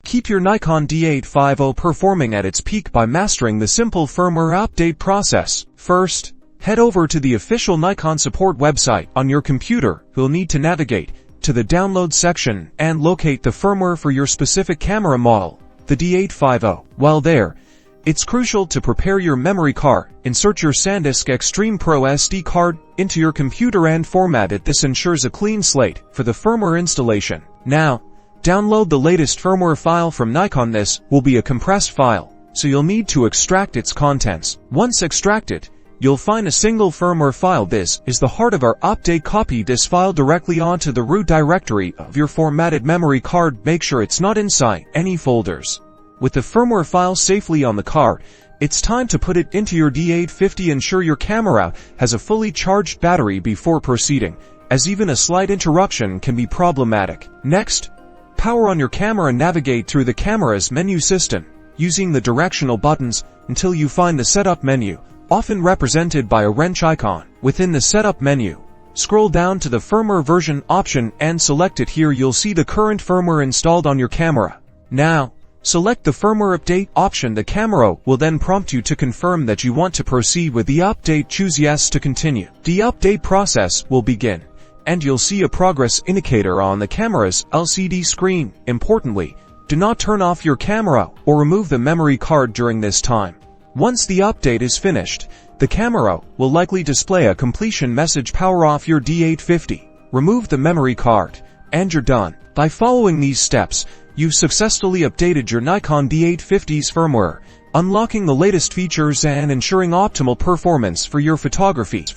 Keep your Nikon D850 performing at its peak by mastering the simple firmware update process. First, head over to the official Nikon support website on your computer. You'll need to navigate to the download section and locate the firmware for your specific camera model, the D850. While there, it's crucial to prepare your memory card. Insert your SanDisk Extreme Pro SD card into your computer and format it. This ensures a clean slate for the firmware installation. Now, download the latest firmware file from Nikon. This will be a compressed file, so you'll need to extract its contents. Once extracted, you'll find a single firmware file. This is the heart of our update. Copy this file directly onto the root directory of your formatted memory card. Make sure it's not inside any folders. With the firmware file safely on the card, it's time to put it into your D850. Ensure your camera has a fully charged battery before proceeding, as even a slight interruption can be problematic. Next, power on your camera and navigate through the camera's menu system, using the directional buttons until you find the setup menu, often represented by a wrench icon. Within the setup menu, scroll down to the firmware version option and select it. Here you'll see the current firmware installed on your camera. Now, select the firmware update option. The camera will then prompt you to confirm that you want to proceed with the update. Choose yes to continue. The update process will begin, and you'll see a progress indicator on the camera's LCD screen. Importantly, do not turn off your camera or remove the memory card during this time. Once the update is finished, the camera will likely display a completion message. Power off your D850, remove the memory card, and you're done. By following these steps, you've successfully updated your Nikon D850's firmware, unlocking the latest features and ensuring optimal performance for your photography.